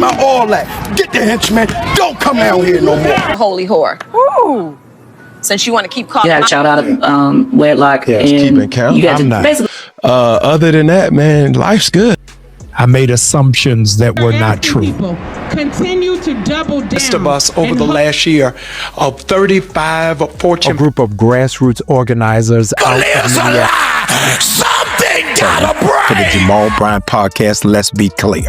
my all at? Get the henchman. Don't come down here no more. Holy whore. Woo. Since you want to keep calling. You had a child out of wedlock. Yeah, it's keeping count. I'm not. Other than that, man, life's good. I made assumptions that were not true. People continue to double down. Rest of us over the last year of 35 of Fortune. A group of grassroots organizers out of Minneapolis. Something gotta break. For the Jamal Bryant podcast, let's be clear.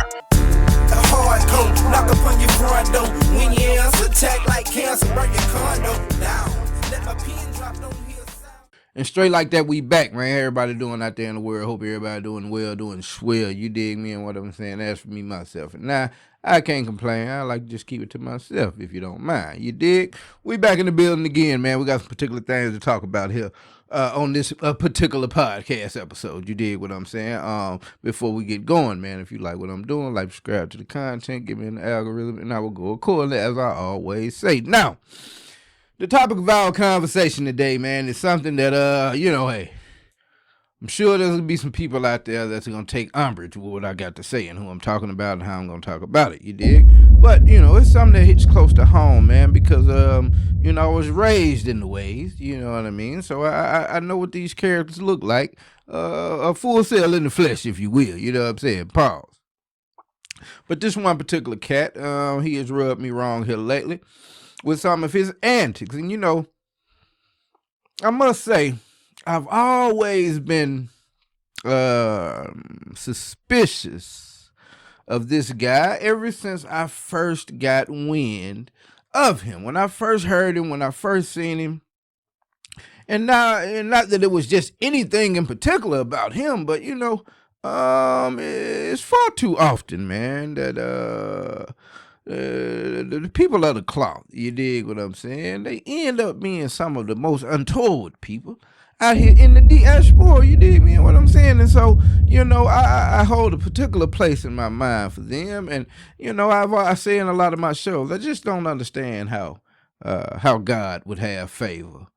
And straight like that, we back, man. Everybody doing out there in the world. Hope everybody doing well, doing swell. You dig me and what I'm saying? That's for me, myself. And now, I can't complain. I like to just keep it to myself, if you don't mind. You dig? We back in the building again, man. We got some particular things to talk about here on this particular podcast episode. You dig what I'm saying? Before we get going, man, if you like what I'm doing, like, subscribe to the content, give me an algorithm, and I will go accordingly, as I always say. Now, the topic of our conversation today, man, is something that, hey, I'm sure there's going to be some people out there that's going to take umbrage with what I got to say and who I'm talking about and how I'm going to talk about it, you dig? But, it's something that hits close to home, man, because, I was raised in the ways, you know what I mean? So I know what these characters look like, a full sail in the flesh, if you will, you know what I'm saying? Pause. But this one particular cat, he has rubbed me wrong here lately with some of his antics. And, I must say, I've always been suspicious of this guy ever since I first got wind of him. When I first heard him, when I first seen him, and not that it was just anything in particular about him, but, it's far too often, man, that the people of the cloth, you dig what I'm saying? They end up being some of the most untoward people out here in the diaspora, you dig me what I'm saying? And so, I hold a particular place in my mind for them. And, I say in a lot of my shows, I just don't understand how God would have favor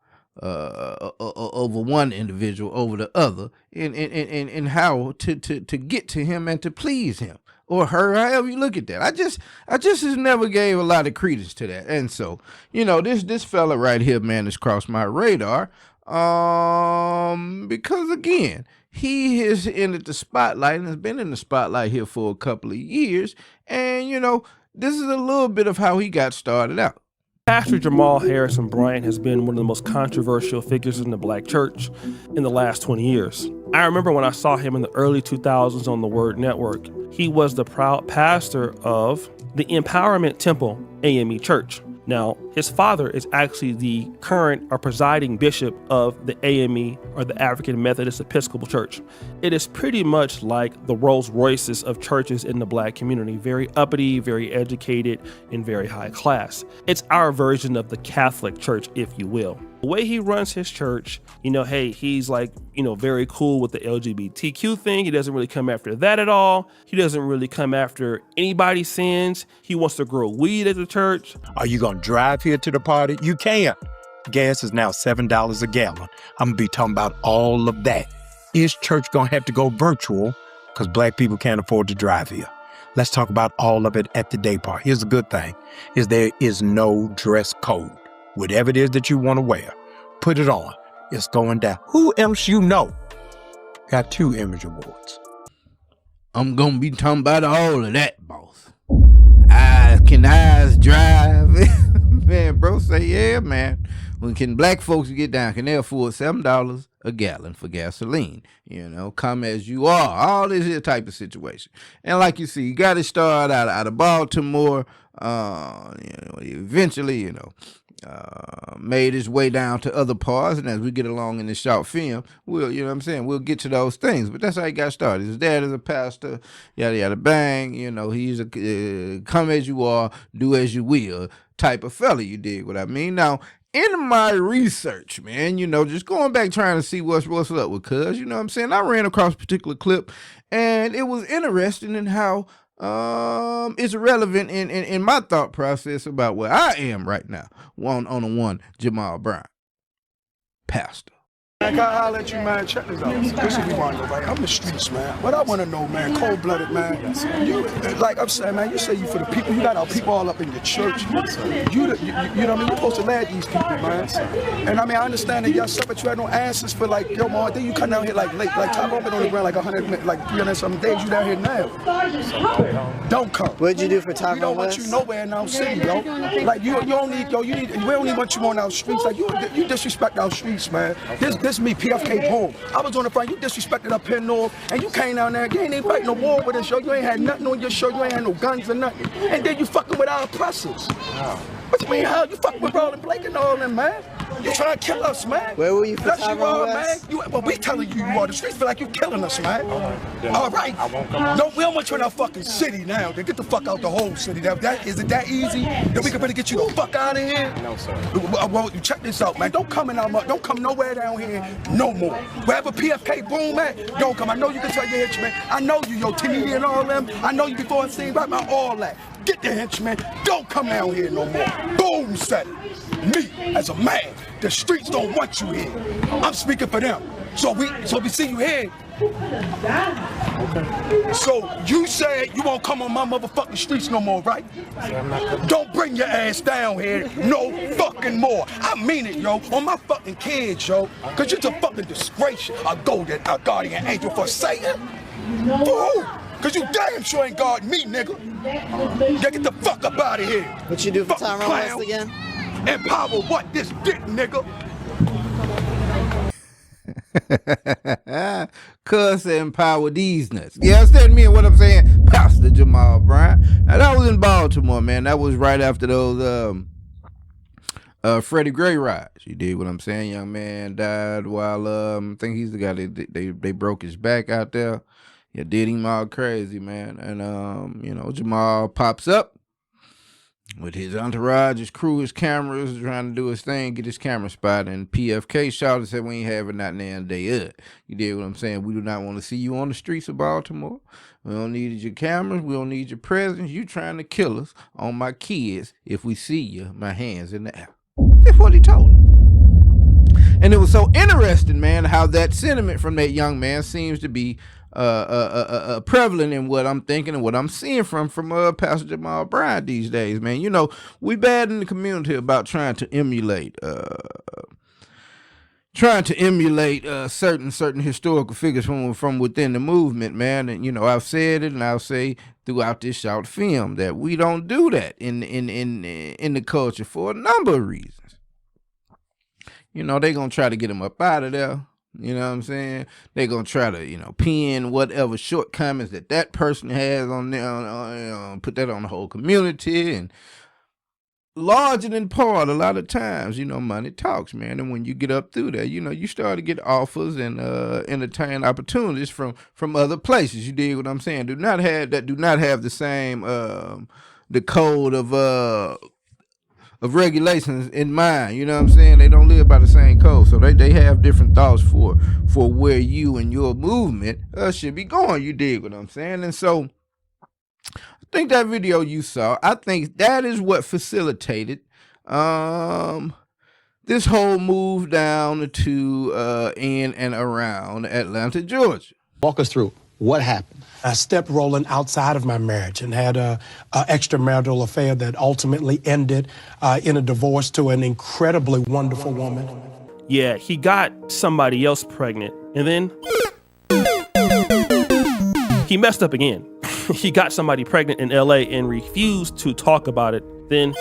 over one individual over the other, and how to get to him and to please him. Or her, however you look at that. I just has never gave a lot of credence to that. And so, this fella right here, man, has crossed my radar. Because again, he has entered the spotlight and has been in the spotlight here for a couple of years. And, this is a little bit of how he got started out. Pastor Jamal Bryant has been one of the most controversial figures in the black church in the last 20 years. I remember when I saw him in the early 2000s on the Word Network. He was the proud pastor of the Empowerment Temple AME Church. Now, his father is actually the current or presiding bishop of the AME, or the African Methodist Episcopal Church. It is pretty much like the Rolls Royces of churches in the black community. Very uppity, very educated, and very high class. It's our version of the Catholic Church, if you will. The way he runs his church, he's very cool with the LGBTQ thing. He doesn't really come after that at all. He doesn't really come after anybody's sins. He wants to grow weed at the church. Are you going to drive here to the party? You can't. Gas is now $7 a gallon. I'm going to be talking about all of that. Is church going to have to go virtual because black people can't afford to drive here? Let's talk about all of it at the day part. Here's the good thing, is there is no dress code. Whatever it is that you want to wear, put it on. It's going down. Who else got 2 Image Awards? I'm going to be talking about all of that, boss. Can eyes drive? Man, bro, say, yeah, man. When can black folks get down? Can they afford $7 a gallon for gasoline? Come as you are. All this here type of situation. And like you see, you got to start out of Baltimore. Eventually, made his way down to other parts, and as we get along in this short film, we'll get to those things. But that's how he got started. His dad is a pastor, yada yada bang. He's a come as you are, do as you will type of fella. You dig what I mean? Now, in my research, man, just going back trying to see what's up with Cuz, I ran across a particular clip, and it was interesting in how it's relevant in my thought process about where I am right now. One Jamal Bryant, pastor. Man, can I holler at you, man? Check this out. This is what we want to know, right? I'm the streets, man. What I want to know, man, cold-blooded, man. You, like I'm saying, man, you say you for the people. You got our people all up in your church. You know what I mean? You're supposed to lead these people, man. And I mean, I understand that y'all stuff, but you had no answers for, like, yo, man, then you come down here, like, late. Like, top up on the ground, like, 100, like, 300-something days. You down here now. Don't come. What'd you do for Taco We don't want you nowhere in our city, yo. Like, we don't even want you on our streets. Like, you disrespect our streets, man. This me, PFK Boom. I was on the front, you disrespected up here north, and you came down there, you ain't even fighting no war with us, yo. You ain't had nothing on your show, you ain't had no guns or nothing. And then you fucking with our oppressors. What you mean, how? You fucking with Roland Blake and all them, man. You trying to kill us, man. Where were you for That's you are, man. Well, we telling you are. The streets feel like you killing us, man. All right. No, we don't want you in our fucking city now. Then get the fuck out the whole city. Is it that easy? That we can really get you the fuck out of here? No, sir. Well, check this out, man. Don't come nowhere down here no more. Wherever PFK Boom at, don't come. I know you can tell your henchmen. I know you, yo, Timmy and all them. I know you before I seen right about all that. Get the henchmen. Don't come down here no more. Boom said it. Me, as a man, the streets don't want you here. I'm speaking for them. So we see you here. Okay. So you said you won't come on my motherfucking streets no more, right? Don't bring your ass down here no fucking more. I mean it, yo. On my fucking kids, yo. Cause you're a fucking disgrace. A guardian angel for Satan. Woo! Cause you damn sure ain't guarding me, nigga. Get the fuck up out of here. What you do for Tyrone West again? Empower what? This dick, nigga. Cuss empower these nuts. You understand me and what I'm saying? Pastor Jamal Bryant. Now that was in Baltimore, man. That was right after those Freddie Gray riots. You dig what I'm saying? Young man died while I think he's the guy they broke his back out there. Yeah, did him all crazy, man. And you know, Jamal pops up with his entourage, his crew, his cameras, trying to do his thing, get his camera spot. And PFK shouted and said, we ain't having that damn day up. You did what I'm saying? We do not want to see you on the streets of Baltimore. We don't need your cameras. We don't need your presence. You trying to kill us on my kids. If we see you, my hands in the air. That's what he told him. And it was so interesting, man, how that sentiment from that young man seems to be prevalent in what I'm thinking and what I'm seeing from Pastor Jamal Bryant these days, man. You know, we bad in the community about trying to emulate certain historical figures from within the movement, man. And you know, I've said it and I'll say throughout this short film that we don't do that in the culture for a number of reasons. You know, they're gonna try to get him up out of there. You know what I'm saying? They're going to try to, you know, pin whatever shortcomings that person has on there, put that on the whole community. And larger than part, a lot of times, you know, money talks, man. And when you get up through there, you know, you start to get offers and entertain opportunities from other places. You dig what I'm saying? Do not have the same, the code of regulations in mind. You know what I'm saying? They don't live by the same code, so they have different thoughts for where you and your movement should be going. You dig what I'm saying? And so I think that video you saw, I think that is what facilitated this whole move down to in and around Atlanta, Georgia. Walk us through what happened. I stepped rolling outside of my marriage and had a extramarital affair that ultimately ended in a divorce to an incredibly wonderful woman. Yeah, he got somebody else pregnant, and then he messed up again. He got somebody pregnant in LA and refused to talk about it. Then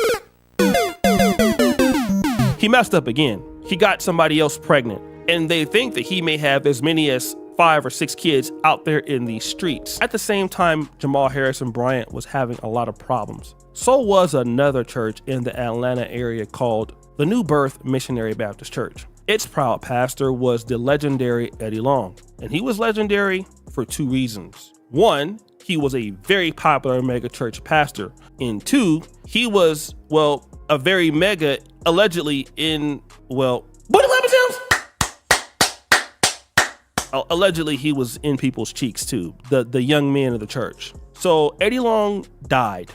he messed up again. He got somebody else pregnant, and they think that he may have as many as 5 or 6 kids out there in the streets. At the same time, Jamal Harrison Bryant was having a lot of problems. So was another church in the Atlanta area called the New Birth Missionary Baptist Church. Its proud pastor was the legendary Eddie Long, and he was legendary for 2 reasons. 1, he was a very popular mega church pastor, and 2, he was, well, a very mega, allegedly in, well, what happened to him? Allegedly, he was in people's cheeks too, the young men of the church. So Eddie Long died.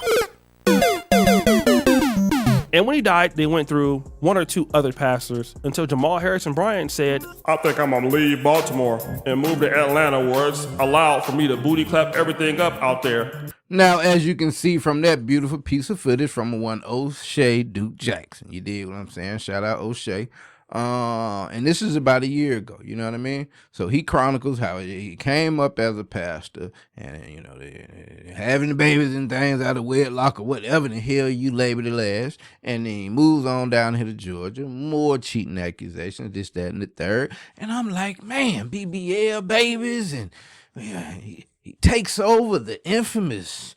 And when he died, they went through one or two other pastors until Jamal Harrison Bryant said, I think I'm gonna leave Baltimore and move to Atlanta where it's allowed for me to booty clap everything up out there. Now, as you can see from that beautiful piece of footage from one O'Shea Duke Jackson, you dig what I'm saying? Shout out O'Shea. And this is about a year ago, you know what I mean? So he chronicles how he came up as a pastor and, you know, having the babies and things out of wedlock or whatever the hell you label it as. And then he moves on down here to Georgia, more cheating accusations, this, that, and the third. And I'm like, man, BBL babies. And he takes over the infamous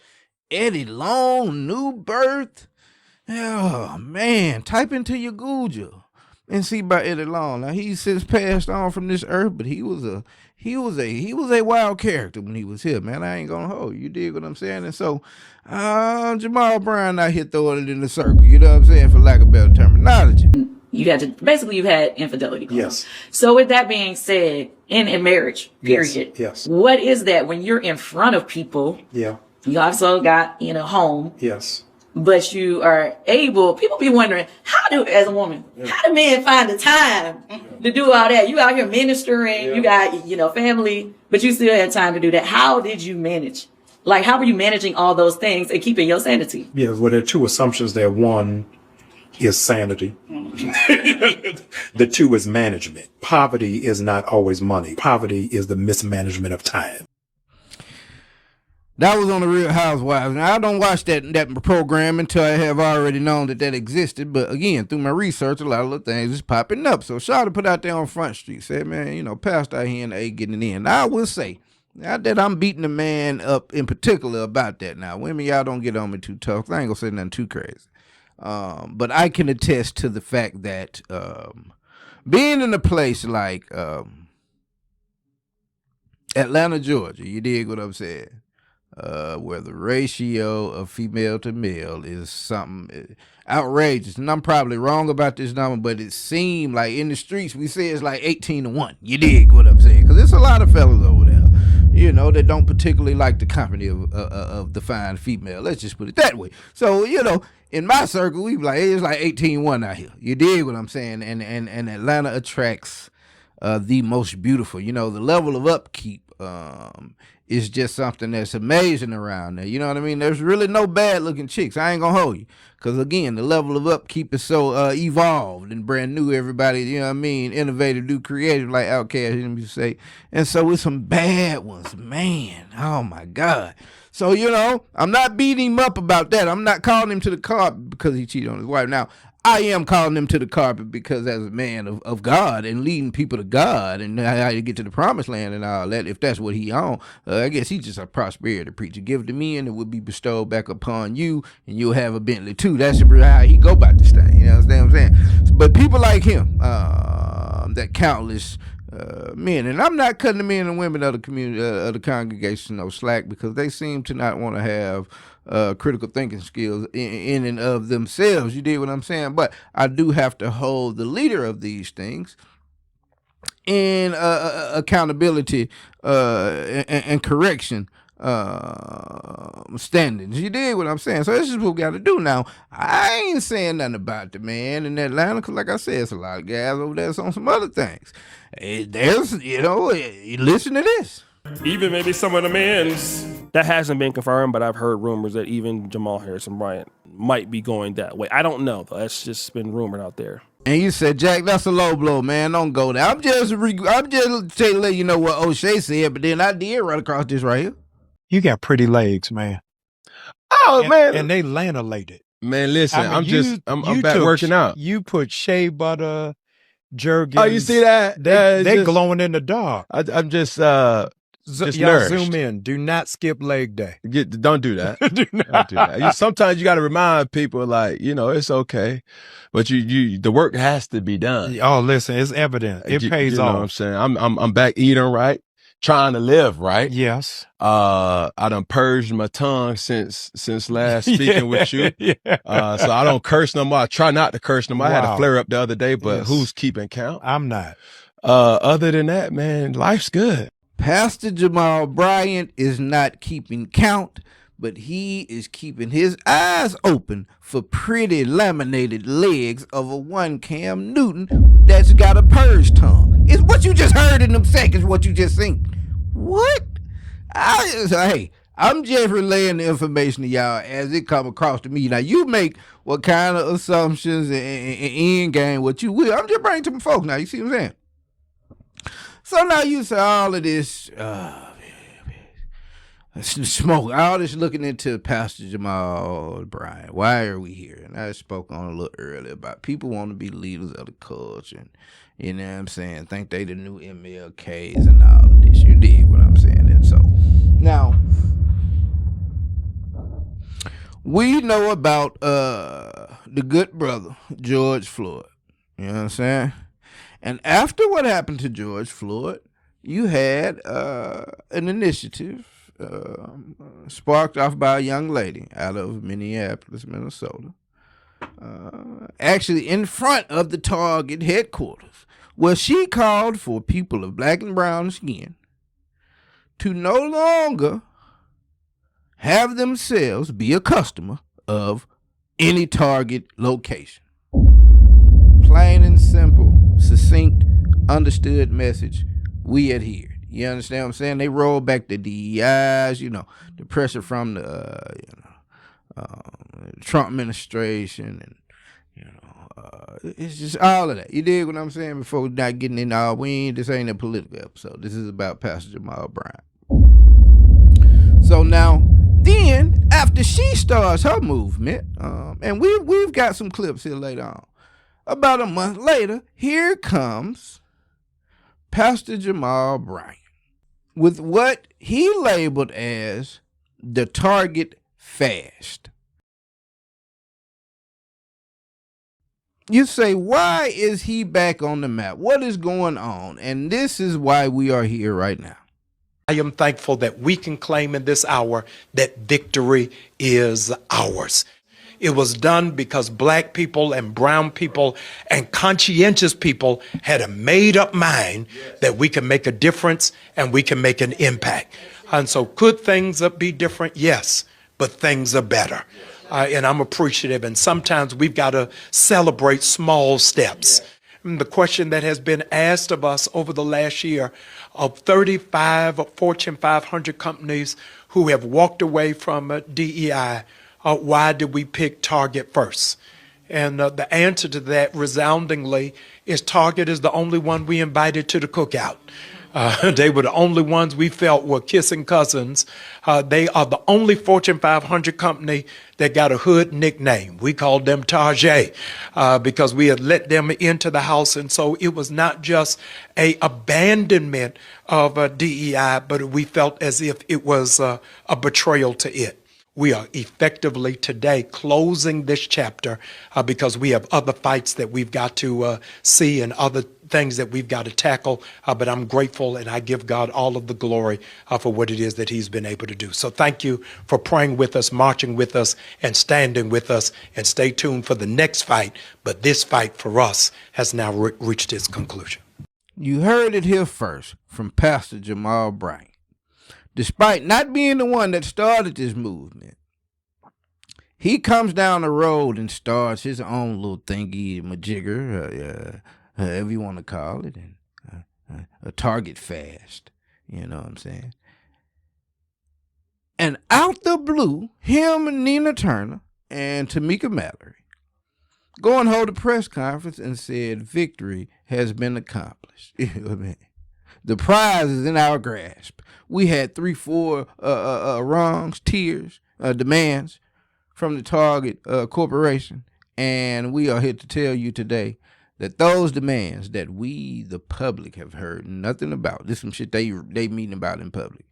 Eddie Long, New Birth. Oh, man, type into your Google and see about Eddie Long. Now he's since passed on from this earth, but he was a wild character when he was here, man. I ain't gonna hold you. You dig what I'm saying? And so Jamal Bryant out here throwing it in the circle, you know what I'm saying, for lack of better terminology. You had infidelity. Yes. So with that being said, in a marriage, period. Yes. What is that when you're in front of people? Yeah. You also got, home. Yes. But you are able, people be wondering, as a woman, how do men find the time to do all that? You out here ministering, you got, family, but you still had time to do that. How did you manage? Like, how were you managing all those things and keeping your sanity? Yeah, well, there are two assumptions there. One is sanity. The two is management. Poverty is not always money. Poverty is the mismanagement of time. That was on the Real Housewives. Now, I don't watch that program until I have already known that existed. But again, through my research, a lot of the things is popping up. So Shawty put out there on Front Street, said, man, Pastor out here in the A getting it in. Now, I will say, not that I'm beating the man up in particular about that. Now, women, y'all don't get on me too tough. I ain't gonna say nothing too crazy. But I can attest to the fact that being in a place like Atlanta, Georgia, you dig what I'm saying? Where the ratio of female to male is something outrageous. And I'm probably wrong about this number, but it seemed like in the streets, we say it's like 18-1. You dig what I'm saying? Because there's a lot of fellas over there, that don't particularly like the company of the fine female. Let's just put it that way. So, in my circle, we be like, it's like 18-1 out here. You dig what I'm saying? And Atlanta attracts the most beautiful. The level of upkeep is just something that's amazing around there. You know what I mean? There's really no bad looking chicks. I ain't gonna hold you. Because again, the level of upkeep is so evolved and brand new. Everybody, you know what I mean? Innovative, do creative, like Outkast, you know what you say. And so it's some bad ones, man. Oh my God. So, I'm not beating him up about that. I'm not calling him to the carpet because he cheated on his wife. Now, I am calling him to the carpet because as a man of God and leading people to God and how to get to the promised land and all that, if that's what he on, I guess he's just a prosperity preacher. Give to me and it will be bestowed back upon you and you'll have a Bentley too. That's how he go about this thing. You know what I'm saying? But people like him, that countless men, and I'm not cutting the men and women of the community, of the congregation, no slack because they seem to not want to have critical thinking skills in and of themselves. You dig what I'm saying? But I do have to hold the leader of these things in accountability and correction standings. You dig what I'm saying? So this is what we got to do now. I ain't saying nothing about the man in Atlanta because, like I said, it's a lot of guys over there on some other things. There's, listen to this. Even maybe some of the men's. That hasn't been confirmed, but I've heard rumors that even Jamal Harrison Bryant might be going that way. I don't know, though. That's just been rumored out there. And you said, Jack, that's a low blow, man. Don't go there. I'm just letting you know what O'Shea said, but then I did run across this right here. You got pretty legs, man. Oh, man. And they lanolated. Man, listen, I'm back working out. You put shea butter, jergens. Oh, you see that? They glowing in the dark. I'm just y'all zoom in. Do not skip leg day. Don't do that. Don't do that. Sometimes you got to remind people, like, it's okay, but the work has to be done. Oh, listen, it's evident. It pays off. You know what I'm saying? I'm back eating right, trying to live right. Yes. I done purged my tongue since last speaking with you. Yeah. So I don't curse no more. I try not to curse no more. Wow. I had a flare up the other day, but who's keeping count? I'm not. Other than that, man, life's good. Pastor Jamal Bryant is not keeping count but he is keeping his eyes open for pretty laminated legs of a one Cam Newton that's got a purge tongue. It's what you just heard in them seconds, what you just seen. What? Hey, I'm just relaying the information to y'all as it come across to me. Now, you make what kind of assumptions and end game what you will. I'm just bringing to my folks now. You see what I'm saying? So now you say all of this smoke, all this looking into Pastor Jamal Bryant. Why are we here? And I spoke on a little earlier about people want to be leaders of the culture. And, you know what I'm saying? Think they the new MLKs and all of this. You dig what I'm saying? And so now we know about the good brother, George Floyd. You know what I'm saying? And after what happened to George Floyd, you had an initiative sparked off by a young lady out of Minneapolis, Minnesota, actually in front of the Target headquarters, where she called for people of black and brown skin to no longer have themselves be a customer of any Target location. Plain and simple, succinct, understood message. We adhered. You understand what I'm saying? They rolled back the DEIs, you know, the pressure from the Trump administration, and it's just all of that. You dig what I'm saying? Before we're not getting in all, this ain't a political episode. This is about Pastor Jamal Bryant. So now, then after she starts her movement, and we've got some clips here later on. About a month later, here comes Pastor Jamal Bryant with what he labeled as the Target fast. You say, why is he back on the map? What is going on? And this is why we are here right now. I am thankful that we can claim in this hour that victory is ours. It was done because black people and brown people and conscientious people had a made up mind that we can make a difference and we can make an impact. And so could things be different? Yes, but things are better. And I'm appreciative. And sometimes we've got to celebrate small steps. And the question that has been asked of us over the last year of 35 Fortune 500 companies who have walked away from DEI, why did we pick Target first? And the answer to that resoundingly is Target is the only one we invited to the cookout. They were the only ones we felt were kissing cousins. They are the only Fortune 500 company that got a hood nickname. We called them Target because we had let them into the house. And so it was not just a abandonment of DEI, but we felt as if it was a betrayal to it. We are effectively today closing this chapter because we have other fights that we've got to see and other things that we've got to tackle. But I'm grateful and I give God all of the glory for what it is that he's been able to do. So thank you for praying with us, marching with us, and standing with us. And stay tuned for the next fight. But this fight for us has now reached its conclusion. You heard it here first from Pastor Jamal Bryant. Despite not being the one that started this movement, he comes down the road and starts his own little thingy, majigger, however you want to call it, and a Target fast. You know what I'm saying? And out the blue, him and Nina Turner and Tamika Mallory go and hold a press conference and said victory has been accomplished. You know what I mean? The prize is in our grasp. We had 3-4 wrongs, tears, demands from the Target Corporation, and we are here to tell you today that those demands that we, the public, have heard nothing about, this is some shit they meeting about in public,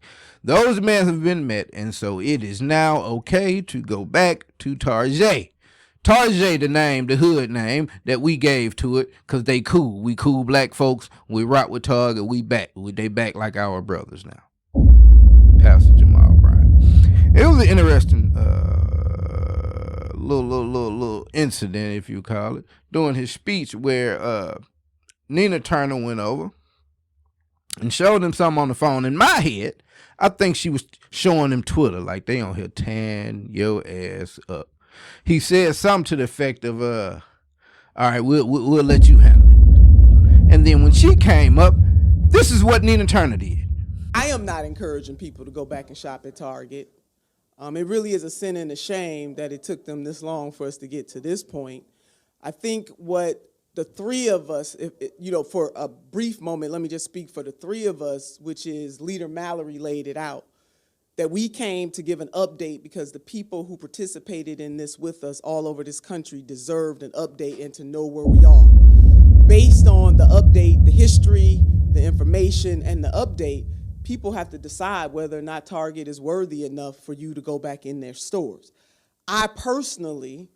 those demands have been met, and so it is now okay to go back to Target. Target, the name, the hood name that we gave to it, because they cool. We cool black folks. We rock with Target. We back. They back like our brothers now. Pastor Jamal Bryant. It was an interesting little incident, if you call it, during his speech where Nina Turner went over and showed him something on the phone. In my head, I think she was showing him Twitter, like they on here tearing your ass up. He said something to the effect of, all right, we'll let you handle it. And then when she came up, this is what Nina Turner did. I am not encouraging people to go back and shop at Target. It really is a sin and a shame that it took them this long for us to get to this point. I think what the three of us, for a brief moment, let me just speak for the three of us, which is Leader Mallory laid it out, that we came to give an update because the people who participated in this with us all over this country deserved an update and to know where we are. Based on the update, the history, the information, and the update, people have to decide whether or not Target is worthy enough for you to go back in their stores. I personally,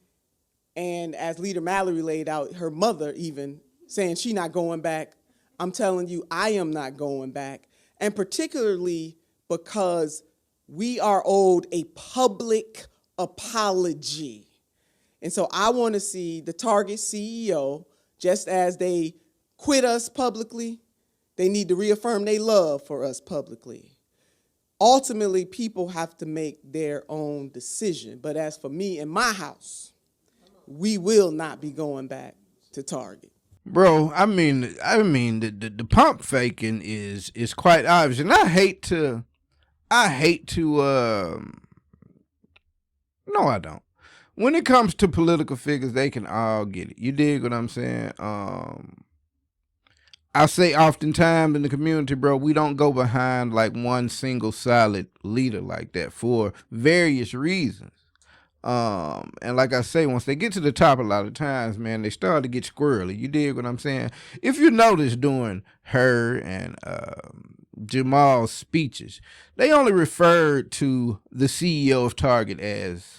and as Leader Mallory laid out, her mother even saying she's not going back, I'm telling you, I am not going back. And particularly because we are owed a public apology. And so I want to see the Target CEO, just as they quit us publicly, they need to reaffirm their love for us publicly. Ultimately, people have to make their own decision. But as for me and my house, we will not be going back to Target. Bro, I mean the pump faking is quite obvious, and I hate to no, I don't. When it comes to political figures, they can all get it. You dig what I'm saying? I say oftentimes in the community, bro, we don't go behind like one single solid leader like that for various reasons. And like I say, once they get to the top a lot of times, man, they start to get squirrely. You dig what I'm saying? If you notice during her and Jamal's speeches, they only referred to the CEO of Target as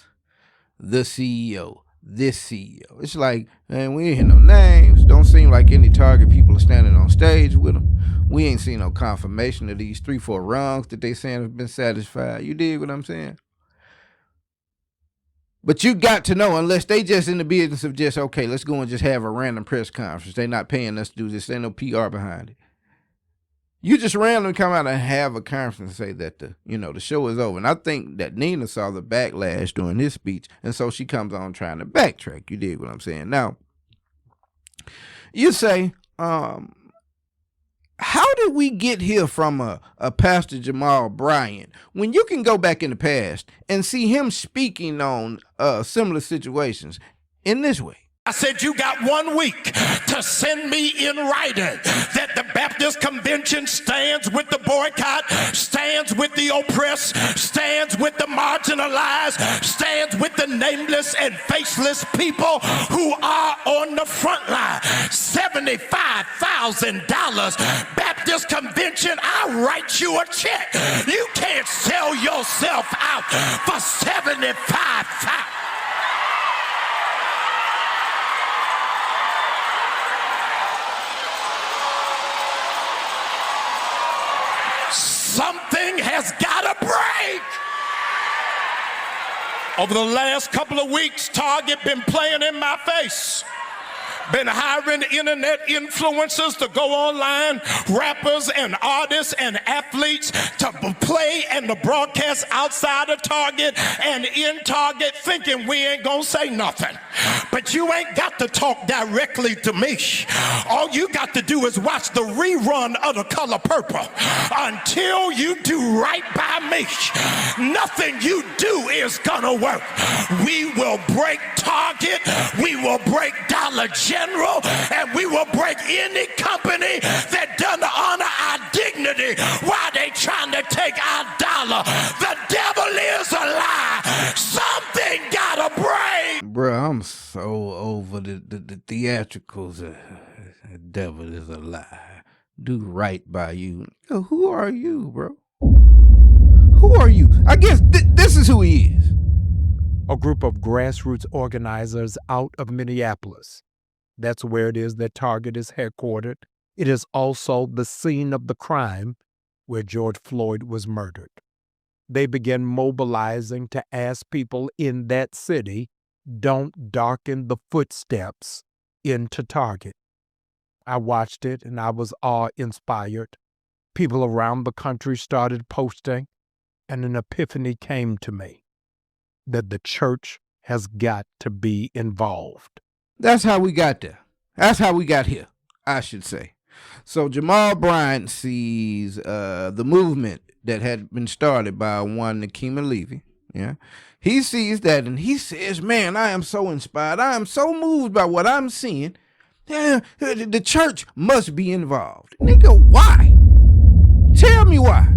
the CEO, this CEO. It's like, man, we ain't hear no names. Don't seem like any Target people are standing on stage with them. We ain't seen no confirmation of these 3-4 wrongs that they saying have been satisfied. You dig what I'm saying? But you got to know, unless they just in the business of just, okay, let's go and just have a random press conference. They're not paying us to do this. There's no PR behind it. You just randomly come out and have a conference and say that the show is over. And I think that Nina saw the backlash during his speech, and so she comes on trying to backtrack. You dig what I'm saying? Now, you say, how did we get here from a Pastor Jamal Bryant when you can go back in the past and see him speaking on similar situations in this way? I said, you got 1 week to send me in writing that the Baptist Convention stands with the boycott, stands with the oppressed, stands with the marginalized, stands with the nameless and faceless people who are on the front line. $75,000 Baptist Convention, I'll write you a check. You can't sell yourself out for $75,000. Something has got to break. Over the last couple of weeks, Target been playing in my face. Been hiring internet influencers to go online, rappers and artists and athletes to play and to broadcast outside of Target and in Target, thinking we ain't gonna say nothing. But you ain't got to talk directly to me. All you got to do is watch the rerun of The Color Purple. Until you do right by me, nothing you do is gonna work. We will break Target, we will break Dollar General, and we will break any company that doesn't honor our dignity while they trying to take our dollar. The devil is a lie. Something gotta break. Bro, I'm so over the theatricals. The devil is a lie. Do right by you. Who are you, bro? Who are you? I guess this is who he is. A group of grassroots organizers out of Minneapolis. That's where it is that Target is headquartered. It is also the scene of the crime where George Floyd was murdered. They began mobilizing to ask people in that city, don't darken the footsteps into Target. I watched it and I was awe-inspired. People around the country started posting, and an epiphany came to me that the church has got to be involved. That's how we got there. That's how we got here, I should say. So Jamal Bryant sees the movement that had been started by one Nikema Levy. Yeah, he sees that and he says, "Man, I am so inspired. I am so moved by what I'm seeing. The church must be involved." Nigga, why? Tell me why.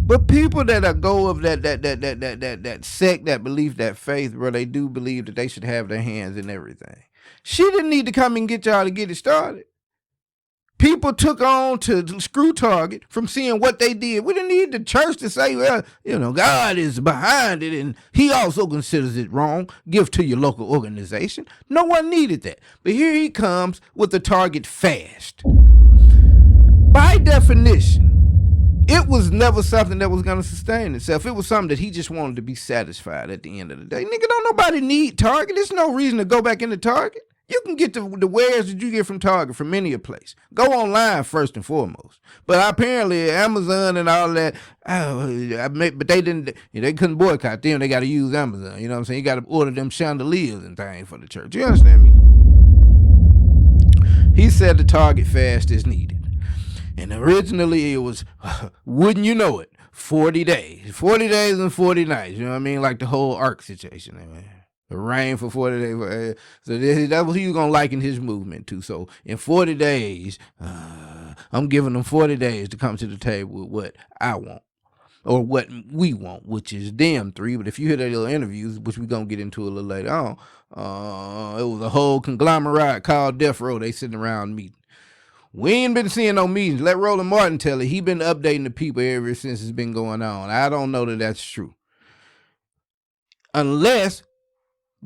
But people that are go of that sect, that belief, that faith, bro, they do believe that they should have their hands in everything. She didn't need to come and get y'all to get it started. People took on to screw Target from seeing what they did. We didn't need the church to say, well, God is behind it and he also considers it wrong. Give to your local organization. No one needed that. But here he comes with the Target fast. By definition, it was never something that was going to sustain itself. It was something that he just wanted to be satisfied at the end of the day. Nigga, don't nobody need Target. There's no reason to go back into Target. You can get the wares that you get from Target from any place. Go online first and foremost. But apparently Amazon and all that, but they didn't. They couldn't boycott them. They got to use Amazon. You know what I'm saying? You got to order them chandeliers and things for the church. You understand me? He said the Target fast is needed. And originally it was, wouldn't you know it, 40 days. 40 days and 40 nights. You know what I mean? Like the whole Ark situation. The rain for 40 days. So that's what he was going to liken his movement to. So in 40 days, I'm giving them 40 days to come to the table with what I want. Or what we want, which is them three. But if you hear their little interviews, which we're going to get into a little later on, it was a whole conglomerate called Death Row. They sitting around meeting. We ain't been seeing no meetings. Let Roland Martin tell it. He been updating the people ever since it's been going on. I don't know that that's true.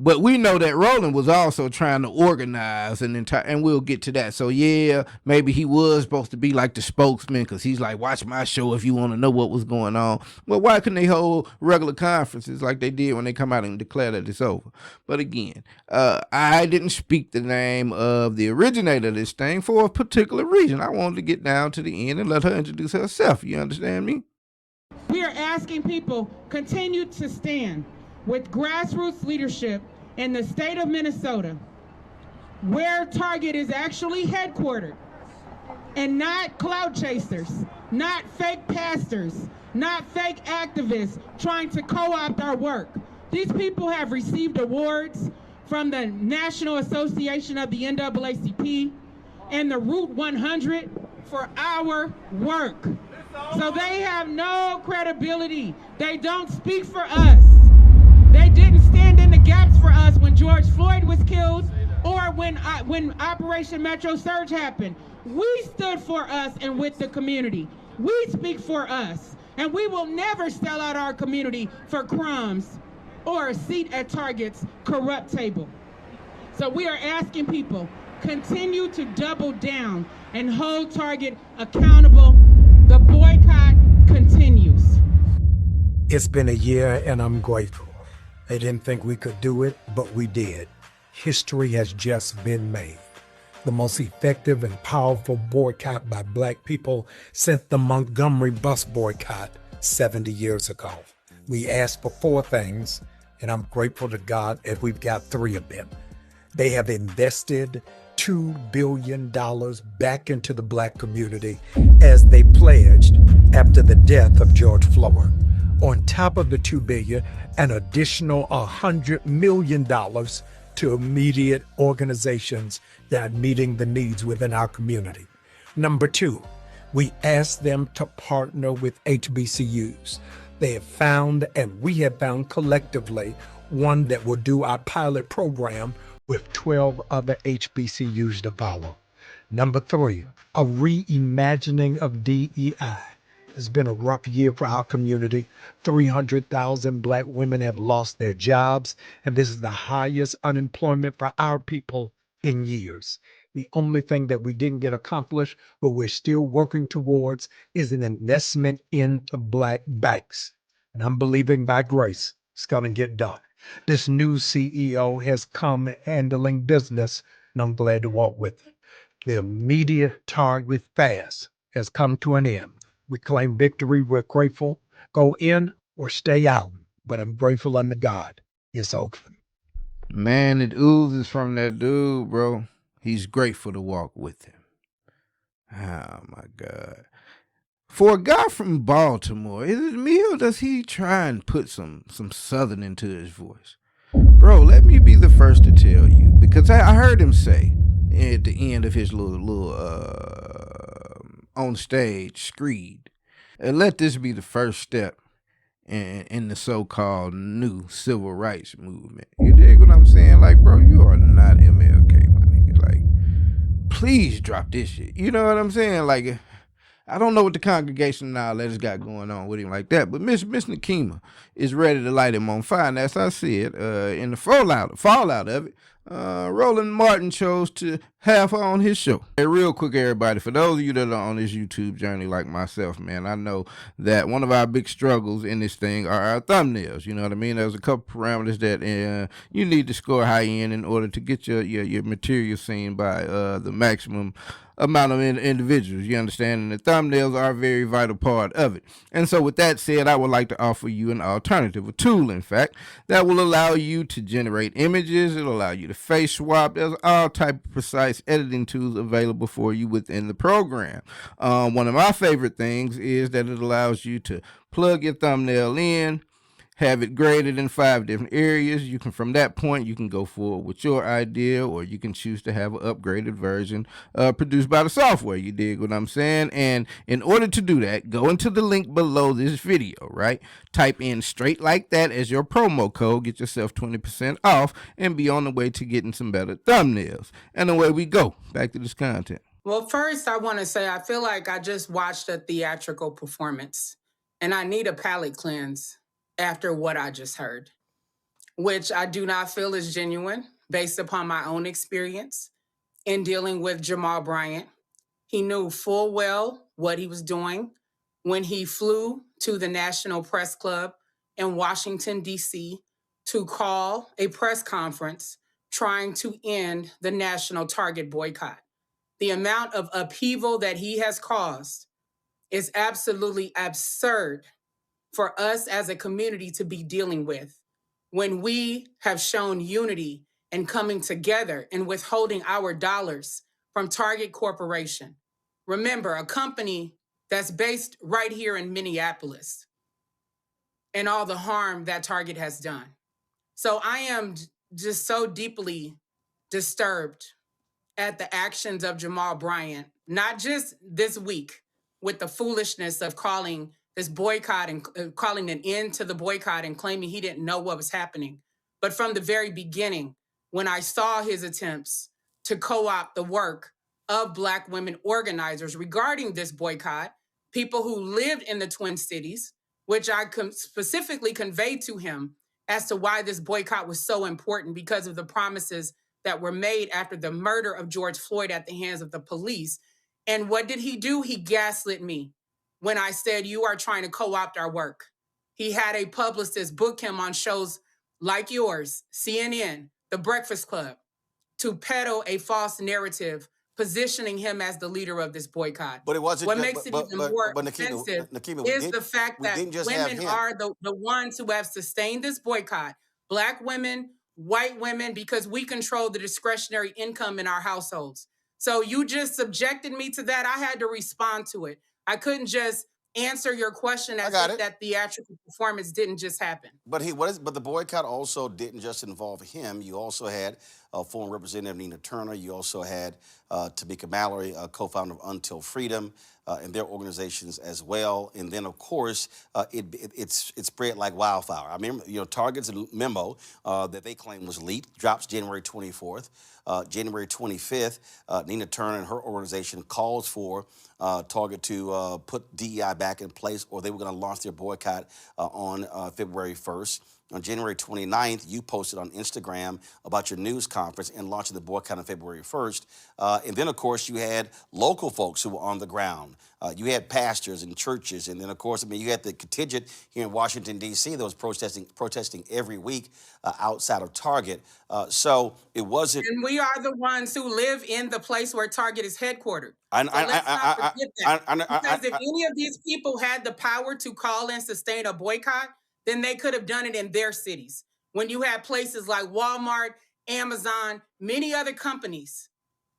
But we know that Roland was also trying to organize and we'll get to that. So yeah, maybe he was supposed to be like the spokesman because he's like, watch my show if you want to know what was going on. Well, why couldn't they hold regular conferences like they did when they come out and declare that it's over? But again, I didn't speak the name of the originator of this thing for a particular reason. I wanted to get down to the end and let her introduce herself. You understand me? We are asking people continue to stand with grassroots leadership in the state of Minnesota, where Target is actually headquartered, and not clout chasers, not fake pastors, not fake activists trying to co-opt our work. These people have received awards from the National Association of the NAACP and the Route 100 for our work. So they have no credibility. They don't speak for us. They didn't stand in the gaps for us when George Floyd was killed or when Operation Metro Surge happened. We stood for us and with the community. We speak for us, and we will never sell out our community for crumbs or a seat at Target's corrupt table. So we are asking people, continue to double down and hold Target accountable. The boycott continues. It's been a year and I'm grateful. They didn't think we could do it, but we did. History has just been made. The most effective and powerful boycott by Black people since the Montgomery bus boycott 70 years ago. We asked for 4 things, and I'm grateful to God that we've got 3 of them. They have invested $2 billion back into the Black community as they pledged after the death of George Floyd. On top of the $2 billion, an additional $100 million to immediate organizations that are meeting the needs within our community. Number 2, we asked them to partner with HBCUs. They have found, and we have found collectively, one that will do our pilot program with 12 other HBCUs to follow. Number 3, a reimagining of DEI. It's been a rough year for our community. 300,000 Black women have lost their jobs, and this is the highest unemployment for our people in years. The only thing that we didn't get accomplished, but we're still working towards, is an investment in the Black banks. And I'm believing by grace, it's going to get done. This new CEO has come handling business, and I'm glad to walk with him. The immediate Target fast has come to an end. We claim victory. We're grateful. Go in or stay out. But I'm grateful unto God. It's open. Man, it oozes from that dude, bro. He's grateful to walk with him. Oh, my God. For a guy from Baltimore, is it me or does he try and put some Southern into his voice? Bro, let me be the first to tell you, because I heard him say at the end of his little on stage screed, let this be the first step in the so-called new civil rights movement. You dig what I'm saying? Like, bro, you are not MLK, my nigga. Like, please drop this shit. You know what I'm saying? Like, I don't know what the congregation now has got going on with him like that, but Miss Nakima is ready to light him on fire. And as I said, in the fallout of it, Roland Martin chose to have her on his show. Hey, real quick, everybody, for those of you that are on this YouTube journey like myself, man, I know that one of our big struggles in this thing are our thumbnails. You know what I mean? There's a couple parameters that you need to score high in order to get your material seen by the maximum amount of individuals, you understand? And the thumbnails are a very vital part of it. And so with that said, I would like to offer you an alternative, a tool, in fact, that will allow you to generate images. It'll allow you to face swap. There's all type of precise editing tools available for you within the program. One of my favorite things is that it allows you to plug your thumbnail in, have it graded in 5 different areas. You can, from that point, you can go forward with your idea, or you can choose to have an upgraded version produced by the software. You dig what I'm saying? And in order to do that, go into the link below this video, right? Type in straight like that as your promo code, get yourself 20% off, and be on the way to getting some better thumbnails. And away we go. Back to this content. Well, first, I want to say I feel like I just watched a theatrical performance, and I need a palate cleanse after what I just heard, which I do not feel is genuine based upon my own experience in dealing with Jamal Bryant. He knew full well what he was doing when he flew to the National Press Club in Washington, D.C. to call a press conference trying to end the national Target boycott. The amount of upheaval that he has caused is absolutely absurd for us as a community to be dealing with when we have shown unity and coming together and withholding our dollars from Target Corporation. Remember, a company that's based right here in Minneapolis, and all the harm that Target has done. So I am just so deeply disturbed at the actions of Jamal Bryant, not just this week with the foolishness of calling this boycott and calling an end to the boycott and claiming he didn't know what was happening. But from the very beginning, when I saw his attempts to co-opt the work of Black women organizers regarding this boycott, people who lived in the Twin Cities, which I specifically conveyed to him as to why this boycott was so important because of the promises that were made after the murder of George Floyd at the hands of the police. And what did he do? He gaslit me when I said, you are trying to co-opt our work. He had a publicist book him on shows like yours, CNN, The Breakfast Club, to peddle a false narrative, positioning him as the leader of this boycott. But it wasn't. What makes it even more offensive is the fact that women are the ones who have sustained this boycott. Black women, white women, because we control the discretionary income in our households. So you just subjected me to that. I had to respond to it. I couldn't just answer your question as if that theatrical performance didn't just happen. But but the boycott also didn't just involve him. You also had former Representative Nina Turner. You also had Tamika Mallory, co-founder of Until Freedom, and their organizations as well. And then, of course, it spread like wildfire. I remember, Target's memo that they claim was leaked drops January 24th. January 25th, Nina Turner and her organization calls for Target to put DEI back in place, or they were going to launch their boycott on February 1st. On January 29th, you posted on Instagram about your news conference and launching the boycott on February 1st. And then, of course, you had local folks who were on the ground. You had pastors and churches. And then, of course, you had the contingent here in Washington, D.C. that was protesting every week outside of Target. So it wasn't. And we are the ones who live in the place where Target is headquartered. Let's not forget that. Because if any of these people had the power to call and sustain a boycott, then they could have done it in their cities. When you have places like Walmart, Amazon, many other companies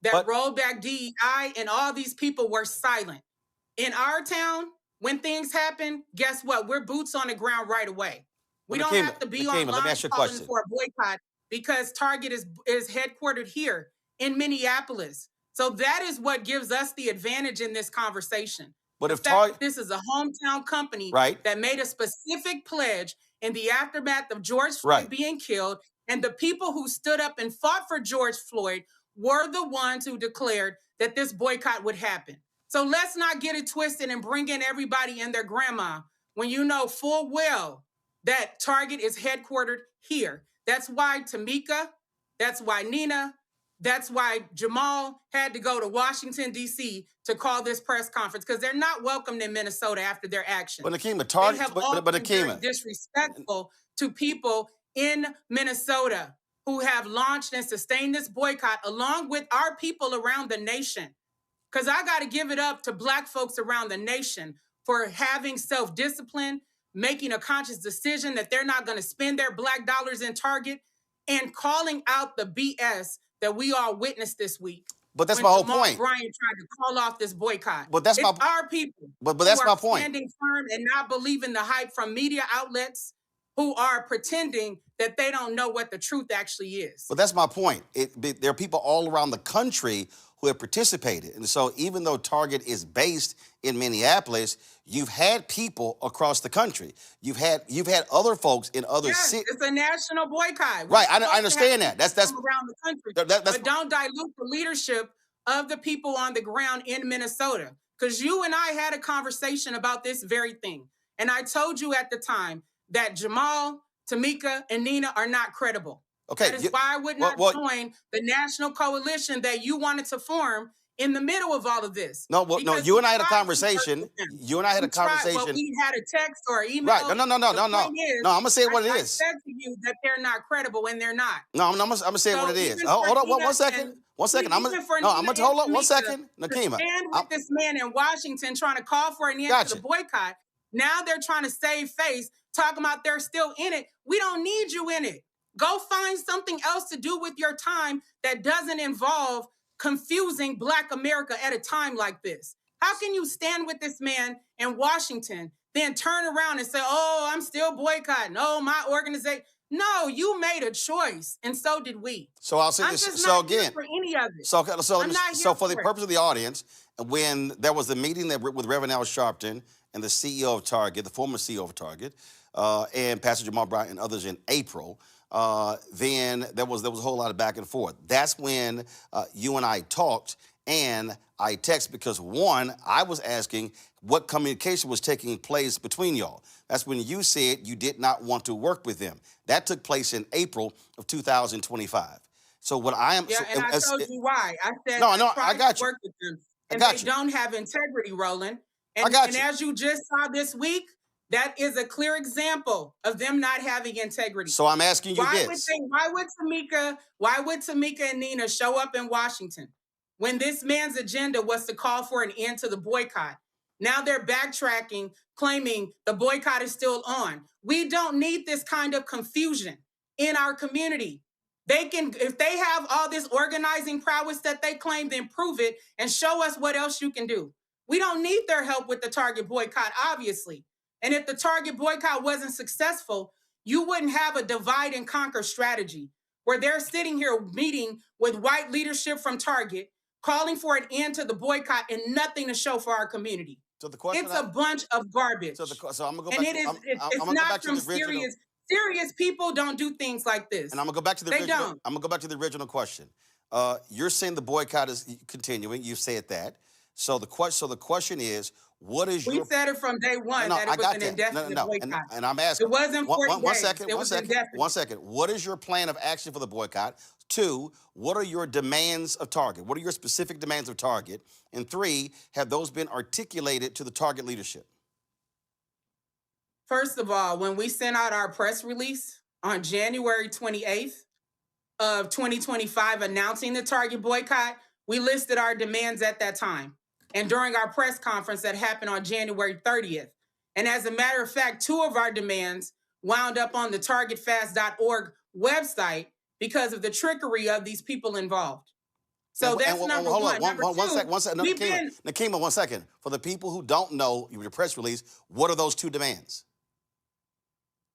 that rolled back DEI, and all these people were silent. In our town, when things happen, guess what? We're boots on the ground right away. We don't have to be online calling for a boycott because Target is headquartered here in Minneapolis. So that is what gives us the advantage in this conversation. But if this is a hometown company that made a specific pledge in the aftermath of George Floyd being killed, and the people who stood up and fought for George Floyd were the ones who declared that this boycott would happen. So let's not get it twisted and bring in everybody and their grandma when you know full well that Target is headquartered here. That's why Tamika, that's why Nina, that's why Jamal had to go to Washington, D.C. to call this press conference, because they're not welcomed in Minnesota after their actions. But Nakima, Target, they have all been very disrespectful to people in Minnesota who have launched and sustained this boycott along with our people around the nation. Because I got to give it up to Black folks around the nation for having self-discipline, making a conscious decision that they're not going to spend their Black dollars in Target, and calling out the BS that we all witnessed this week. But that's my whole point. Jamal Bryant tried to call off this boycott. But that's our people. But that's my point. Standing firm and not believing the hype from media outlets who are pretending that they don't know what the truth actually is. But that's my point. There are people all around the country who have participated. And so even though Target is based in Minneapolis, you've had people across the country. You've had other folks in other cities. It's a national boycott. Right, I understand that. That's around the country. But don't dilute the leadership of the people on the ground in Minnesota. Because you and I had a conversation about this very thing. And I told you at the time that Jamal, Tamika, and Nina are not credible. Okay. That is why I would not join the national coalition that you wanted to form in the middle of all of this. No, you and I had a conversation. You and I had a conversation. Well, we had a text or email. Right. No. No, I'm going to say what it is. I said to you that they're not credible, and they're not. No, I'm going to say what it is. Hold on one second. One second. I'm going to hold on 1 second. Nakima. Stand with this man in Washington trying to call for an end to the boycott. Now they're trying to save face, talking about they're still in it. We don't need you in it. Go find something else to do with your time that doesn't involve confusing Black America at a time like this. How can you stand with this man in Washington, then turn around and say, oh, I'm still boycotting. Oh, my organization. No, you made a choice, and so did we. So I'll say this. So again, for any of it. So for the purpose of the audience, when there was the meeting with Reverend Al Sharpton and the CEO of Target, the former CEO of Target, and Pastor Jamal Bryant and others in April, then there was a whole lot of back and forth. That's when you and I talked, and I texted because, one, I was asking what communication was taking place between y'all. That's when you said you did not want to work with them. That took place in April of 2025. So what I am... Yeah, and I told you why. I said I got you. Work with them, and they don't have integrity, Roland. And as you just saw this week, that is a clear example of them not having integrity. So I'm asking you this. Why would Tamika and Nina show up in Washington when this man's agenda was to call for an end to the boycott? Now they're backtracking, claiming the boycott is still on. We don't need this kind of confusion in our community. They can, if they have all this organizing prowess that they claim, then prove it and show us what else you can do. We don't need their help with the Target boycott, obviously. And if the Target boycott wasn't successful, you wouldn't have a divide and conquer strategy where they're sitting here meeting with white leadership from Target, calling for an end to the boycott and nothing to show for our community. So the question it's a bunch of garbage. So I'm gonna go and back. It's not from serious people don't do things like this. And I'm gonna go back to the original. I'm gonna go back to the original question. You're saying the boycott is continuing. You said that. So the question is, What is We said it from day one that it was an indefinite boycott. And I'm asking. It wasn't 40 days. One second. Indefinite. 1 second. What is your plan of action for the boycott? 2, what are your demands of Target? What are your specific demands of Target? And 3, have those been articulated to the Target leadership? First of all, when we sent out our press release on January 28th of 2025 announcing the Target boycott, we listed our demands at that time. And during our press conference that happened on January 30th. And as a matter of fact, 2 of our demands wound up on the targetfast.org website because of the trickery of these people involved. So that's number one. One second. Nakima, 1 second. For the people who don't know your press release, what are those 2 demands?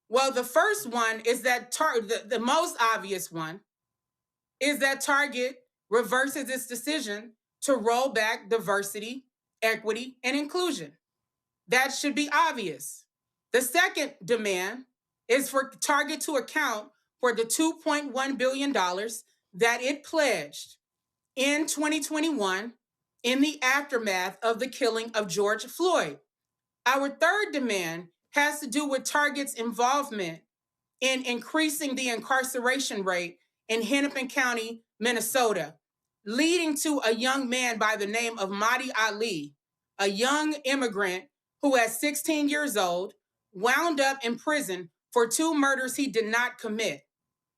Well, the first one is that the most obvious one is that Target reverses its decision to roll back diversity, equity, and inclusion. That should be obvious. The second demand is for Target to account for the $2.1 billion that it pledged in 2021 in the aftermath of the killing of George Floyd. Our third demand has to do with Target's involvement in increasing the incarceration rate in Hennepin County, Minnesota, leading to a young man by the name of Mahdi Ali, a young immigrant who at 16 years old wound up in prison for 2 murders he did not commit.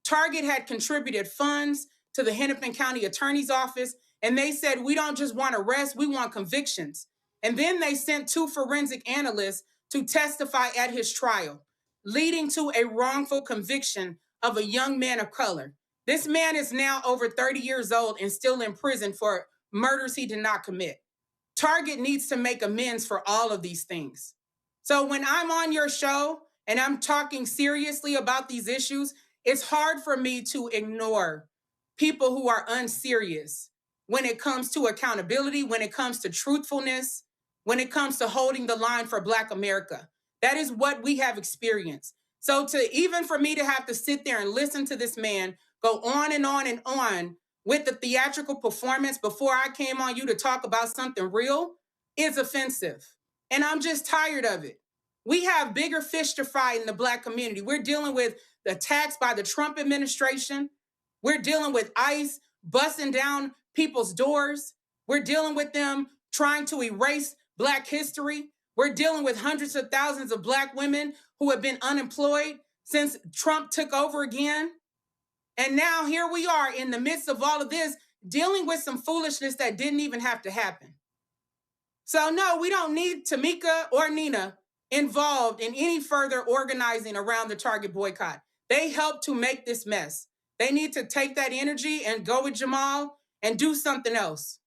Target had contributed funds to the Hennepin County Attorney's Office, and they said, we don't just want arrests, we want convictions. And then they sent 2 forensic analysts to testify at his trial, leading to a wrongful conviction of a young man of color. This man is now over 30 years old and still in prison for murders he did not commit. Target needs to make amends for all of these things. So when I'm on your show and I'm talking seriously about these issues, it's hard for me to ignore people who are unserious when it comes to accountability, when it comes to truthfulness, when it comes to holding the line for Black America. That is what we have experienced. So even for me to have to sit there and listen to this man go on and on and on with the theatrical performance before I came on you to talk about something real is offensive. And I'm just tired of it. We have bigger fish to fry in the Black community. We're dealing with the attacks by the Trump administration. We're dealing with ICE busting down people's doors. We're dealing with them trying to erase Black history. We're dealing with hundreds of thousands of Black women who have been unemployed since Trump took over again. And now here we are in the midst of all of this, dealing with some foolishness that didn't even have to happen. So no, we don't need Tamika or Nina involved in any further organizing around the Target boycott. They helped to make this mess. They need to take that energy and go with Jamal and do something else.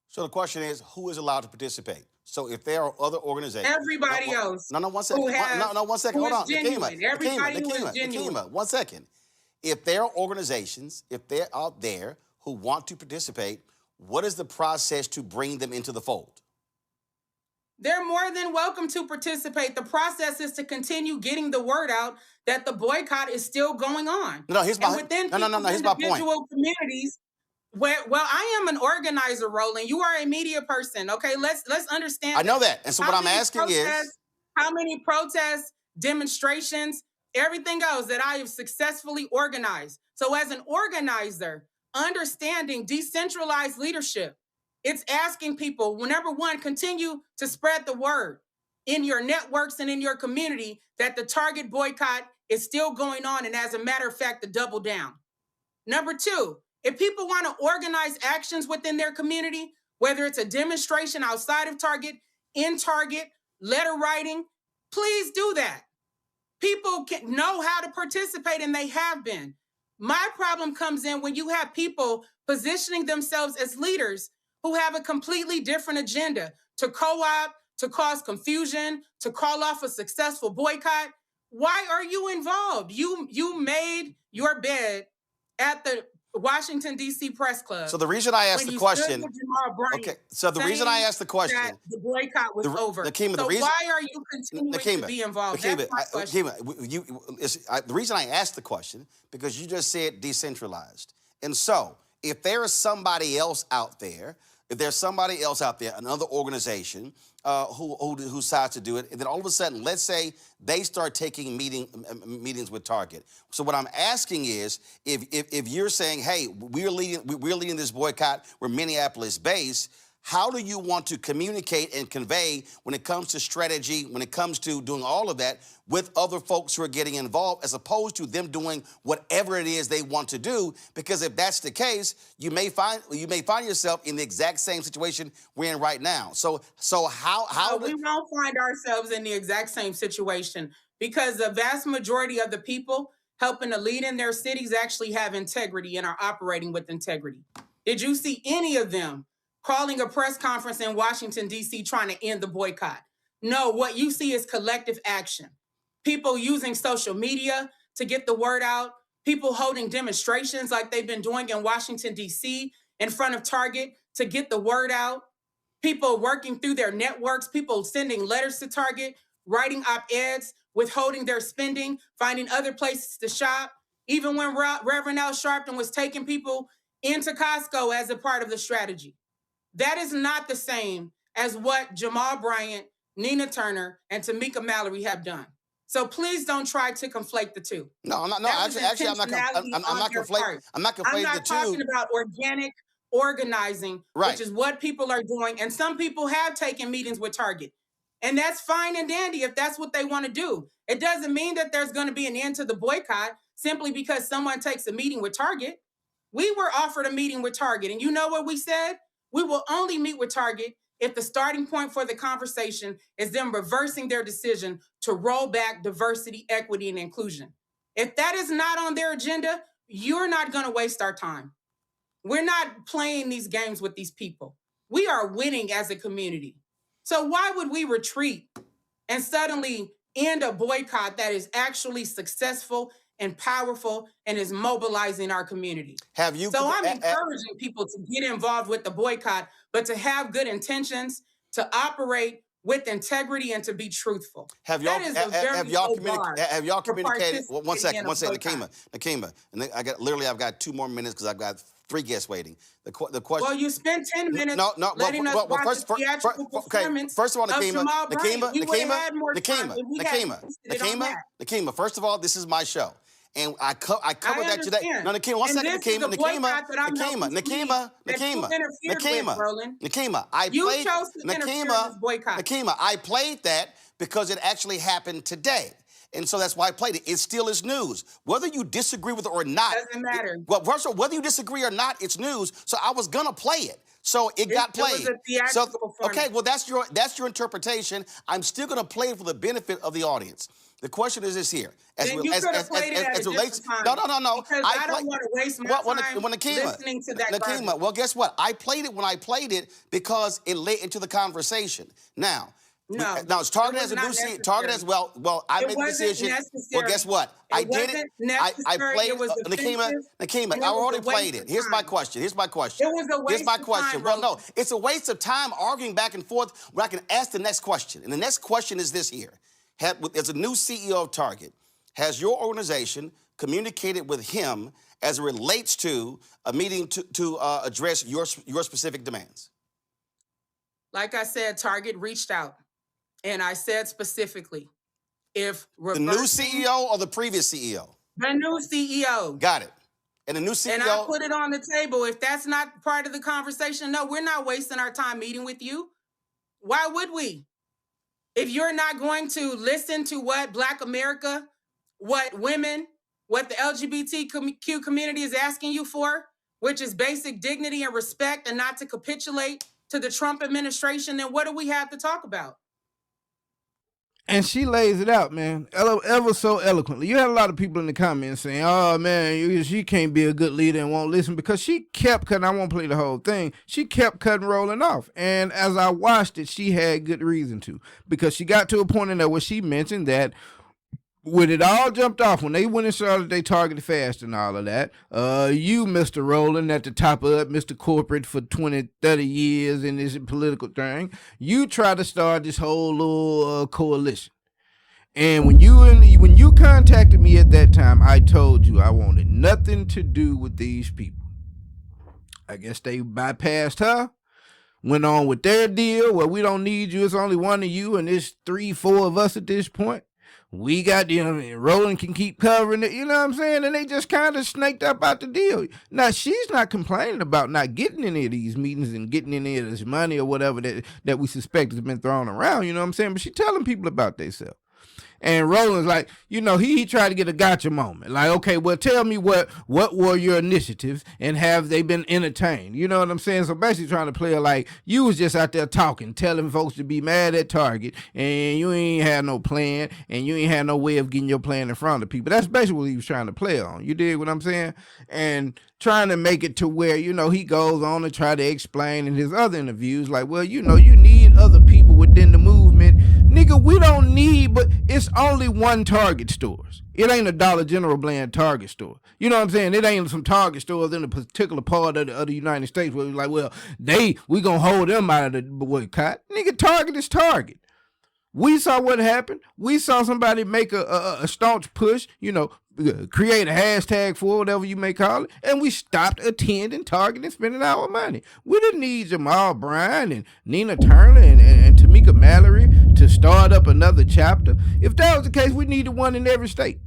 So the question is, who is allowed to participate? So if there are other organizations, everybody else. No, 1 second. One second. Hold on, Nakima, 1 second. If there are organizations, if they're out there who want to participate, what is the process to bring them into the fold? They're more than welcome to participate. The process is to continue getting the word out that the boycott is still going on. Here's my point. Individual communities. Well, I am an organizer, Roland. You are a media person. Okay, let's understand. I know that. And so what I'm asking is how many protests, demonstrations, everything else that I have successfully organized. So as an organizer, understanding decentralized leadership, it's asking people, number one, continue to spread the word in your networks and in your community that the Target boycott is still going on. And as a matter of fact, to double down. Number 2, if people want to organize actions within their community, whether it's a demonstration outside of Target, in Target, letter writing, please do that. People can know how to participate, and they have been. My problem comes in when you have people positioning themselves as leaders who have a completely different agenda to co-opt, to cause confusion, to call off a successful boycott. Why are you involved? You made your bed at the Washington, D.C. Press Club. So the reason I asked the question, the boycott was over. Why are you continuing to be involved? That's my question. The reason I asked the question, because you just said decentralized. And so if there is somebody else out there if there's somebody else out there, another organization who decides to do it, and then all of a sudden, let's say they start taking meetings with Target. So what I'm asking is, if you're saying, hey, we're leading this boycott, we're Minneapolis based, how do you want to communicate and convey when it comes to strategy, when it comes to doing all of that with other folks who are getting involved, as opposed to them doing whatever it is they want to do? Because if that's the case, you may find yourself in the exact same situation we're in right now. So how we won't find ourselves in the exact same situation, because the vast majority of the people helping to lead in their cities actually have integrity and are operating with integrity. Did you see any of them calling a press conference in Washington, D.C. trying to end the boycott? No, what you see is collective action. People using social media to get the word out, people holding demonstrations like they've been doing in Washington, D.C. in front of Target to get the word out, people working through their networks, people sending letters to Target, writing op-eds, withholding their spending, finding other places to shop. Even when Reverend Al Sharpton was taking people into Costco as a part of the strategy. That is not the same as what Jamal Bryant, Nina Turner, and Tamika Mallory have done. So please don't try to conflate the two. No, I'm not. No, actually, I'm not conflating. I'm not conflating the two. I'm not talking about organic organizing, which is what people are doing. And some people have taken meetings with Target. And that's fine and dandy if that's what they want to do. It doesn't mean that there's going to be an end to the boycott simply because someone takes a meeting with Target. We were offered a meeting with Target, and you know what we said? We will only meet with Target if the starting point for the conversation is them reversing their decision to roll back diversity, equity, and inclusion. If that is not on their agenda, you're not going to waste our time. We're not playing these games with these people. We are winning as a community. So why would we retreat and suddenly end a boycott that is actually successful and powerful and is mobilizing our community? So I'm encouraging people to get involved with the boycott, but to have good intentions, to operate with integrity, and to be truthful. Have y'all communicated? One second, Nakima. And I've got 2 more minutes because I've got 3 guests waiting. The question. Well, you spent 10 minutes letting us watch the theatrical performance first of all, of Jamal Bryant. You would have had more time if we had listed it on that. Nakima, first of all, this is my show. And I covered that today. No, Nakima, one second, Nakima. I played that because it actually happened today. And so that's why I played it. It still is news. Whether you disagree with it or not. Doesn't matter. Well, first of all, whether you disagree or not, it's news. So I was going to play it. So it got played. It was a theatrical format. Okay, well, that's your interpretation. I'm still going to play it for the benefit of the audience. The question is this here. Then you could have played it at a different time. No. Because I don't want to waste my time listening to that Nakima, well, guess what? I played it when I played it because it led into the conversation. Now, Target has a new CEO. Target has I made the decision. Well, guess what? I did it. I played it. Nakima, I already played it. Here's my question. It was a waste of time. Well, no, it's a waste of time arguing back and forth where I can ask the next question. And the next question is this here. As a new CEO of Target, has your organization communicated with him as it relates to a meeting to address your specific demands? Like I said, Target reached out. And I said specifically, if the new CEO or the previous CEO? The new CEO. Got it. And the new CEO. And I put it on the table. If that's not part of the conversation, no, we're not wasting our time meeting with you. Why would we? If you're not going to listen to what Black America, what women, what the LGBTQ community is asking you for, which is basic dignity and respect and not to capitulate to the Trump administration, then what do we have to talk about? And she lays it out, man, ever so eloquently. You had a lot of people in the comments saying, oh, man, she can't be a good leader and won't listen, because she kept cutting. I won't play the whole thing. She kept cutting, rolling off. And as I watched it, she had good reason to, because she got to a point in there where she mentioned that when it all jumped off, when they went and started they targeted fast and all of that, you, Mr. Rowland, at the top of it, Mr. Corporate for 20, 30 years in this political thing, you try to start this whole little coalition. And when you contacted me at that time, I told you I wanted nothing to do with these people. I guess they bypassed her. went on with their deal where we don't need you. It's only one of you and it's 3-4 of us at this point. We got, Roland can keep covering it, you know what I'm saying? And they just kind of snaked up out the deal. Now, she's not complaining about not getting any of these meetings and getting any of this money or whatever that we suspect has been thrown around, you know what I'm saying? But she's telling people about themselves. And Roland's like, he tried to get a gotcha moment. Like, okay, well, tell me what were your initiatives and have they been entertained? You know what I'm saying? So basically trying to play like you was just out there talking, telling folks to be mad at Target and you ain't had no plan and you ain't had no way of getting your plan in front of people. That's basically what he was trying to play on. You dig what I'm saying? And trying to make it to where, he goes on to try to explain in his other interviews, like, well, you need other people within the movement. Nigga, we don't need, but it's only one Target stores. It ain't a Dollar General brand Target store. You know what I'm saying? It ain't some Target stores in a particular part of the United States where we're like, well, we gonna hold them out of the boycott. Nigga, Target is Target. We saw what happened. We saw somebody make a staunch push, create a hashtag for whatever you may call it, and we stopped attending Target and spending our money. We didn't need Jamal Bryant and Nina Turner and Tamika Mallory to start up another chapter. If that was the case, we needed one in every state.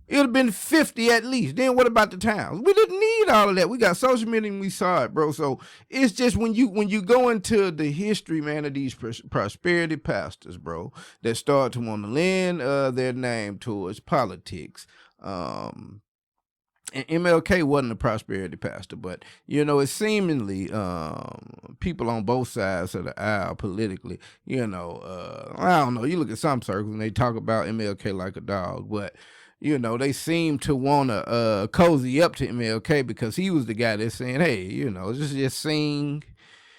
It would have been 50 at least. Then what about the towns? We didn't need all of that. We got social media and we saw it, bro. So it's just when you go into the history, man, of these prosperity pastors, bro, that start to want to lend their name towards politics. And MLK wasn't a prosperity pastor, but, it's seemingly people on both sides of the aisle politically, I don't know. You look at some circles and they talk about MLK like a dog, but they seem to want to cozy up to MLK because he was the guy that's saying, hey, just sing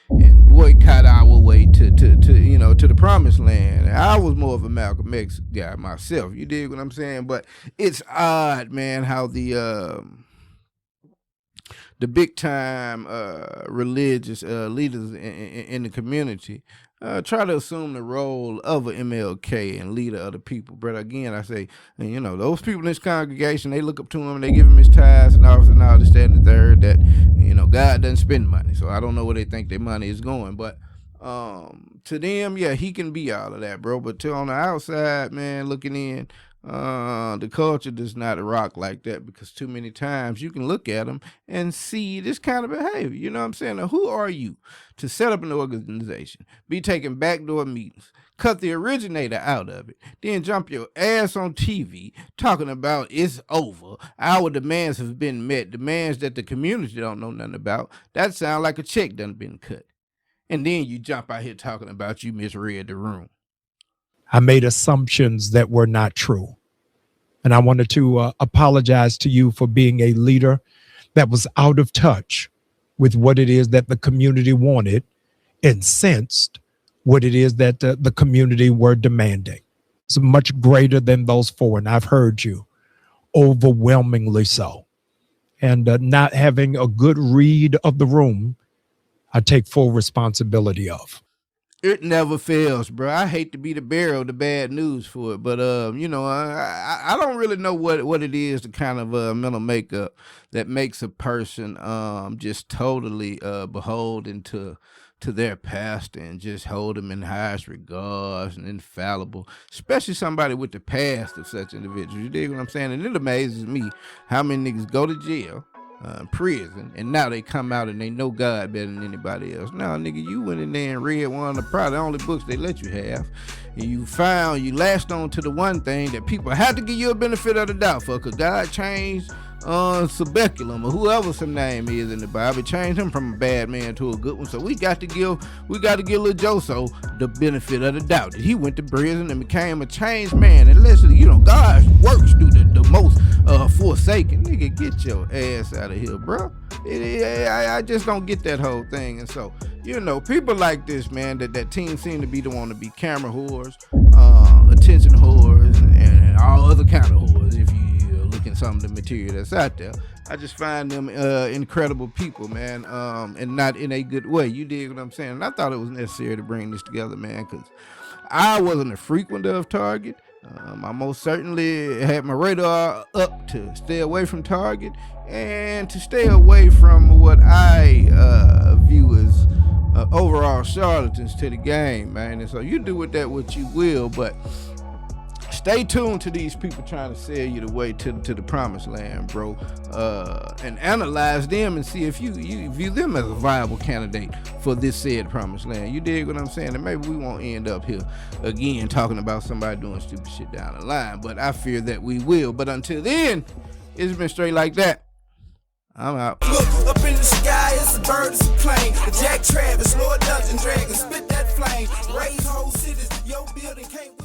and boycott our way to the promised land. I was more of a Malcolm X guy myself. You dig what I'm saying? But it's odd, man, how the big time religious leaders in the community try to assume the role of an MLK and leader of the people. But again, I say, those people in this congregation, they look up to him and they give him his tithes and office and all this, that, and the third, that, God doesn't spend money. So I don't know where they think their money is going. But to them, yeah, he can be all of that, bro. But on the outside, man, looking in, the culture does not rock like that because too many times you can look at them and see this kind of behavior. You know what I'm saying? Now, who are you to set up an organization, be taking backdoor meetings, cut the originator out of it, then jump your ass on TV talking about it's over, our demands have been met, demands that the community don't know nothing about? That sounds like a check done been cut. And then you jump out here talking about you misread the room. I made assumptions that were not true. And I wanted to apologize to you for being a leader that was out of touch with what it is that the community wanted and sensed what it is that the community were demanding. It's much greater than those four. And I've heard you overwhelmingly so. And not having a good read of the room, I take full responsibility of. It never fails, bro. I hate to be the bearer of the bad news for it, but I don't really know what it is, the kind of mental makeup that makes a person just totally beholden to their pastor and just hold them in highest regards and infallible, especially somebody with the past of such individuals. You dig what I'm saying? And it amazes me how many niggas go to jail, prison, and now they come out and they know God better than anybody else. Now, nigga, you went in there and read one of probably the only books they let you have, and you latched on to the one thing that people had to give you a benefit of the doubt for, because God changed Subeculum or whoever some name is in the Bible, changed him from a bad man to a good one. So we got to give little Joso the benefit of the doubt that he went to prison and became a changed man. And listen, God works through the most forsaken. Nigga, get your ass out of here, bro. I just don't get that whole thing. And so, people like this, man, that team seem to be the one to be camera whores, attention whores, and all other kind of whores, if you look at some of the material that's out there. I just find them incredible people, man, and not in a good way. You dig what I'm saying? And I thought it was necessary to bring this together, man, because I wasn't a frequenter of Target. I most certainly had my radar up to stay away from Target and to stay away from what I view as overall charlatans to the game, man. And so you do with that what you will, but stay tuned to these people trying to sell you the way to the promised land, bro. And analyze them and see if you view them as a viable candidate for this said promised land. You dig what I'm saying? And maybe we won't end up here again talking about somebody doing stupid shit down the line, but I fear that we will. But until then, it's been straight like that. I'm out. Look, up in the sky, it's a bird, it's a plane. The Jack Travis, Lord Dungeon Dragon, spit that flame. Raise whole cities, your building can't